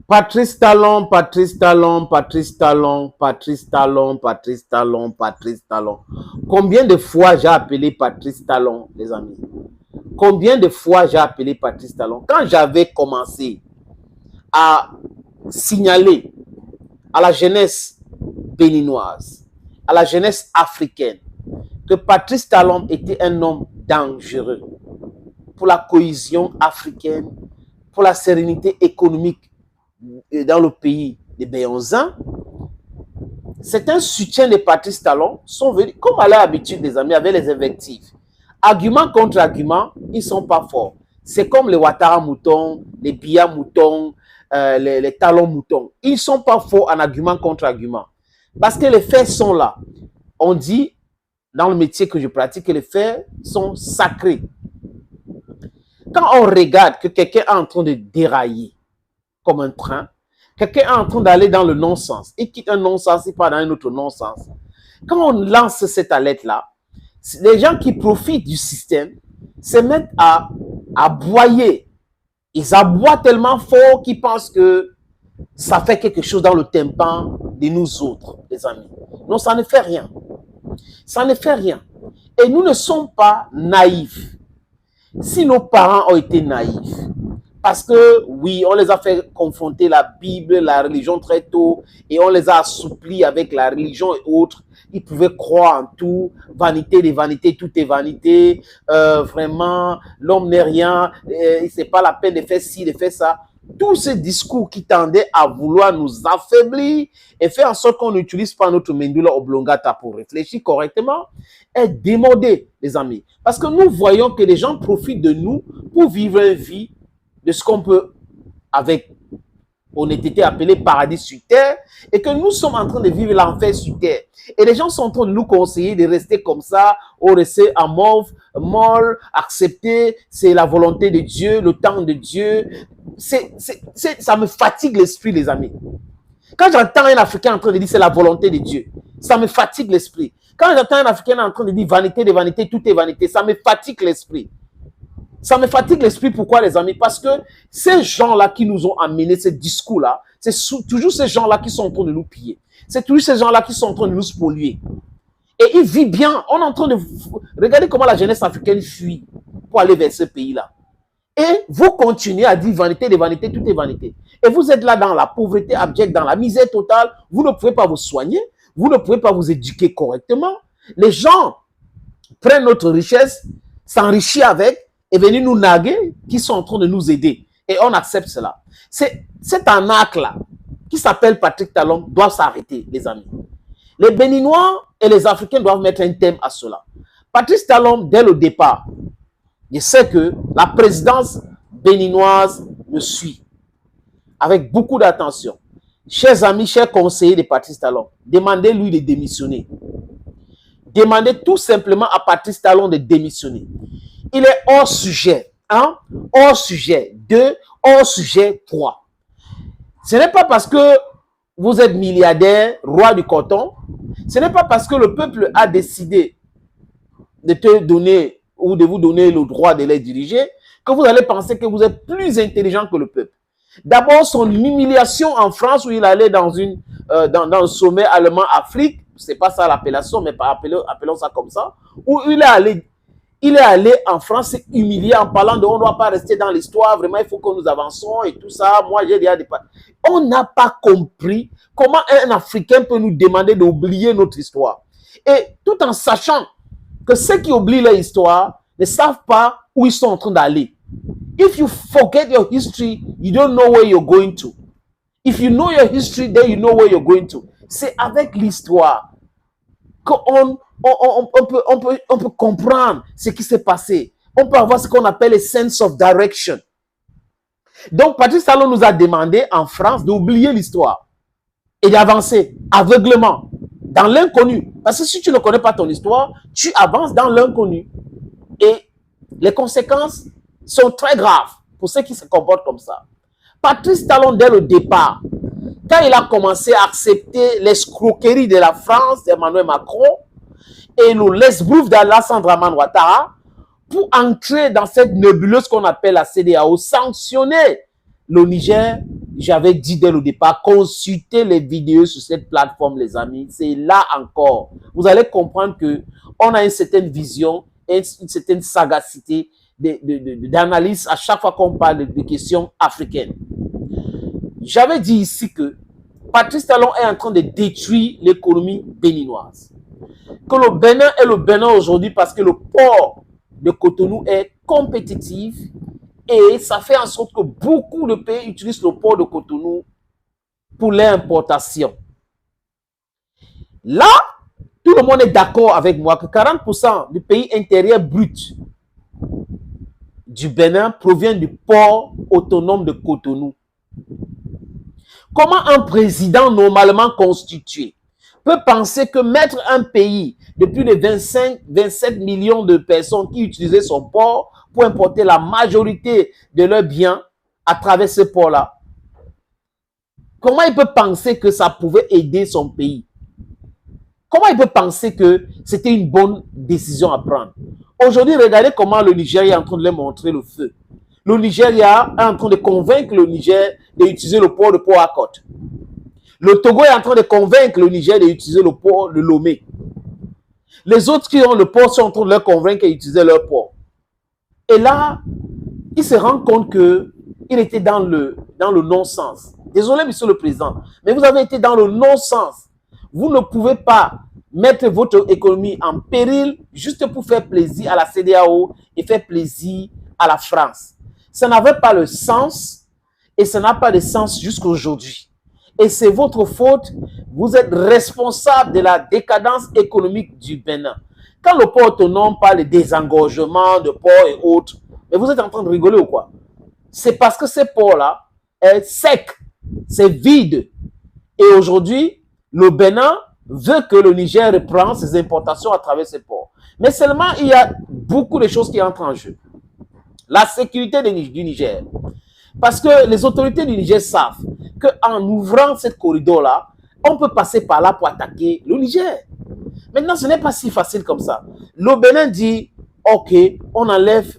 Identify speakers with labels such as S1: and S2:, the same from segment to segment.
S1: Patrice Talon, Patrice Talon, Patrice Talon, Patrice Talon, Patrice Talon, Patrice Talon. Combien de fois j'ai appelé Patrice Talon, les amis? Combien de fois j'ai appelé Patrice Talon? Quand j'avais commencé à signaler à la jeunesse béninoise, à la jeunesse africaine, que Patrice Talon était un homme dangereux pour la cohésion africaine, pour la sérénité économique dans le pays des Béonzins, c'est un soutien de Patrice Talon, sont venus, comme à l'habitude des amis, avec les invectives. Argument contre argument, ils ne sont pas forts. C'est comme les Ouattara moutons, les Biya moutons, les Talons moutons. Ils ne sont pas forts en argument contre argument. Parce que les faits sont là. On dit, dans le métier que je pratique, que les faits sont sacrés. Quand on regarde que quelqu'un est en train de dérailler comme un train, quelqu'un est en train d'aller dans le non-sens, il quitte un non-sens, il part dans un autre non-sens. Quand on lance cette alerte-là, les gens qui profitent du système se mettent à aboyer. Ils aboient tellement fort qu'ils pensent que ça fait quelque chose dans le tympan de nous autres, les amis. Non, ça ne fait rien. Ça ne fait rien. Et nous ne sommes pas naïfs. Si nos parents ont été naïfs, parce que, oui, on les a fait confronter la Bible, la religion très tôt, et on les a assouplis avec la religion et autres. Ils pouvaient croire en tout, vanité des vanités, tout est vanité, vraiment, l'homme n'est rien, c'est pas la peine de faire ci, de faire ça. Tous ces discours qui tendaient à vouloir nous affaiblir et faire en sorte qu'on n'utilise pas notre Mendula Oblongata pour réfléchir correctement, est démodé, les amis. Parce que nous voyons que les gens profitent de nous pour vivre une vie de ce qu'on peut, avec honnêteté, appeler paradis sur terre, et que nous sommes en train de vivre l'enfer sur terre. Et les gens sont en train de nous conseiller de rester comme ça, ou rester amorphe, molle, accepter, c'est la volonté de Dieu, le temps de Dieu. Ça me fatigue l'esprit, les amis. Quand j'entends un Africain en train de dire c'est la volonté de Dieu, ça me fatigue l'esprit. Quand j'entends un Africain en train de dire vanité de vanité, tout est vanité, ça me fatigue l'esprit. Ça me fatigue l'esprit. Pourquoi, les amis? Parce que ces gens-là qui nous ont amené ce discours-là, c'est toujours ces gens-là qui sont en train de nous piller. C'est toujours ces gens-là qui sont en train de nous spolier. Et ils vivent bien. On est en train de... Regardez comment la jeunesse africaine fuit pour aller vers ce pays-là. Et vous continuez à dire vanité de vanité, tout est vanité. Et vous êtes là dans la pauvreté abjecte, dans la misère totale. Vous ne pouvez pas vous soigner. Vous ne pouvez pas vous éduquer correctement. Les gens prennent notre richesse, s'enrichissent avec, et venir nous narguer, qui sont en train de nous aider. Et on accepte cela. Cet arnaque-là, qui s'appelle Patrick Talon, doit s'arrêter, les amis. Les Béninois et les Africains doivent mettre un thème à cela. Patrick Talon, dès le départ, je sais que la présidence béninoise me suit avec beaucoup d'attention. Chers amis, chers conseillers de Patrice Talon, demandez-lui de démissionner. Demandez tout simplement à Patrice Talon de démissionner. Il est hors sujet. 1, hors sujet. 2, hors sujet. 3. Ce n'est pas parce que vous êtes milliardaire, roi du coton. Ce n'est pas parce que le peuple a décidé de te donner ou de vous donner le droit de les diriger que vous allez penser que vous êtes plus intelligent que le peuple. D'abord, son humiliation en France où il allait dans le sommet allemand Afrique, c'est pas ça l'appellation, mais appelons ça comme ça, où il est allé en France humilié en parlant de on ne doit pas rester dans l'histoire, vraiment il faut que nous avançons et tout ça. Moi j'ai déjà des... On n'a pas compris comment un Africain peut nous demander d'oublier notre histoire. Et tout en sachant que ceux qui oublient leur histoire ne savent pas où ils sont en train d'aller. If you forget your history, you don't know where you're going to. If you know your history, then you know where you're going to. C'est avec l'histoire qu'on peut comprendre ce qui s'est passé. On peut avoir ce qu'on appelle le sense of direction. Donc, Patrice Talon nous a demandé en France d'oublier l'histoire et d'avancer aveuglement dans l'inconnu. Parce que si tu ne connais pas ton histoire, tu avances dans l'inconnu. Et les conséquences sont très graves pour ceux qui se comportent comme ça. Patrice Talon, dès le départ, quand il a commencé à accepter l'escroquerie de la France, d'Emmanuel Macron, et le l'esbrouf d'Alassane Dramane Ouattara, pour entrer dans cette nébuleuse qu'on appelle la CEDEAO, sanctionner le Niger j'avais dit dès le départ, consultez les vidéos sur cette plateforme, les amis. C'est là encore. Vous allez comprendre que on a une certaine vision et une certaine sagacité d'analyse à chaque fois qu'on parle de questions africaines. J'avais dit ici que Patrice Talon est en train de détruire l'économie béninoise. Que le Bénin est le Bénin aujourd'hui parce que le port de Cotonou est compétitif et ça fait en sorte que beaucoup de pays utilisent le port de Cotonou pour l'importation. Là, tout le monde est d'accord avec moi que 40% du pays intérieur brut du Bénin provient du port autonome de Cotonou. Comment un président normalement constitué peut penser que mettre un pays de plus de 25-27 millions de personnes qui utilisaient son port pour importer la majorité de leurs biens à travers ce port-là, comment il peut penser que ça pouvait aider son pays? Comment il peut penser que c'était une bonne décision à prendre? Aujourd'hui, regardez comment le Nigeria est en train de leur montrer le feu. Le Nigeria est en train de convaincre le Niger d'utiliser le port de Port Harcourt. Le Togo est en train de convaincre le Niger d'utiliser le port de Lomé. Les autres qui ont le port sont en train de leur convaincre d'utiliser leur port. Et là, il se rend compte qu'il était dans le non-sens. Désolé, monsieur le président, mais vous avez été dans le non-sens. Vous ne pouvez pas mettre votre économie en péril juste pour faire plaisir à la CEDEAO et faire plaisir à la France. Ça n'avait pas le sens et ça n'a pas de sens jusqu'à aujourd'hui. Et c'est votre faute. Vous êtes responsable de la décadence économique du Bénin. Quand le port autonome parle de désengorgement de ports et autres, mais vous êtes en train de rigoler ou quoi? C'est parce que ce port-là est sec, c'est vide. Et aujourd'hui, le Bénin veut que le Niger reprenne ses importations à travers ces ports. Mais seulement, il y a beaucoup de choses qui entrent en jeu. La sécurité du Niger. Parce que les autorités du Niger savent qu'en ouvrant cette corridor-là, on peut passer par là pour attaquer le Niger. Maintenant, ce n'est pas si facile comme ça. Le Bénin dit, OK, on enlève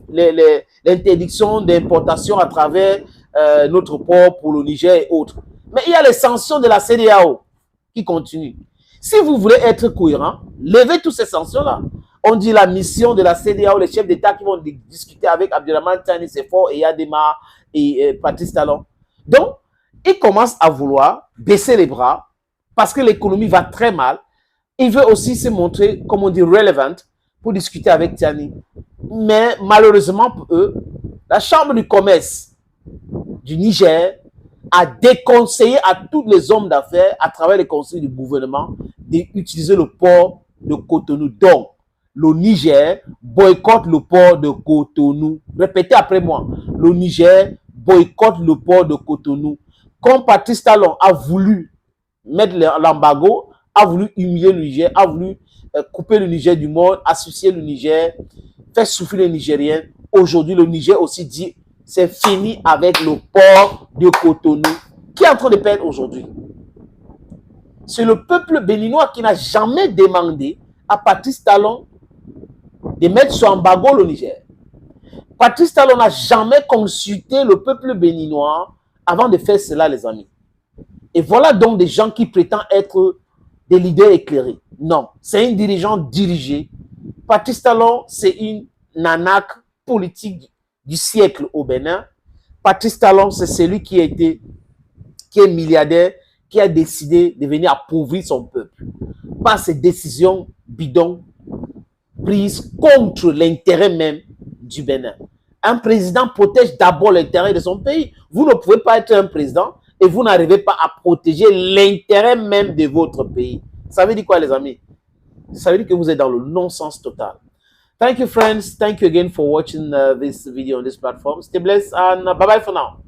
S1: l'interdiction d'importation à travers notre port pour le Niger et autres. Mais il y a les sanctions de la CEDEAO qui continuent. Si vous voulez être cohérent, levez toutes ces sanctions-là. On dit la mission de la CEDEAO, les chefs d'État qui vont discuter avec Abdelrahmane Tiani Sefo et Yadema et Patrice Talon. Donc, ils commencent à vouloir baisser les bras parce que l'économie va très mal. Il veut aussi se montrer, comme on dit, relevant pour discuter avec Tiani. Mais malheureusement pour eux, la Chambre du commerce du Niger a déconseillé à tous les hommes d'affaires, à travers les conseils du gouvernement, d'utiliser le port de Cotonou. Donc, le Niger boycotte le port de Cotonou. Répétez après moi. Le Niger boycotte le port de Cotonou. Comme Patrice Talon a voulu mettre l'embargo, a voulu humilier le Niger, a voulu couper le Niger du monde, associer le Niger, faire souffrir les Nigériens. Aujourd'hui, le Niger aussi dit c'est fini avec le port de Cotonou. Qui est en train de perdre aujourd'hui? C'est le peuple béninois qui n'a jamais demandé à Patrice Talon de mettre sur embargo le Niger. Patrice Talon n'a jamais consulté le peuple béninois avant de faire cela, les amis. Et voilà donc des gens qui prétendent être des leaders éclairés. Non, c'est un dirigeant dirigé. Patrice Talon, c'est une nanaque politique du siècle au Bénin. Patrice Talon, c'est celui qui est milliardaire, qui a décidé de venir appauvrir son peuple par ses décisions bidons prises contre l'intérêt même du Bénin. Un président protège d'abord l'intérêt de son pays. Vous ne pouvez pas être un président et vous n'arrivez pas à protéger l'intérêt même de votre pays. Ça veut dire quoi, les amis? Ça veut dire que vous êtes dans le non-sens total. Thank you, friends. Thank you again for watching this video on this platform. Stay blessed and bye-bye for now.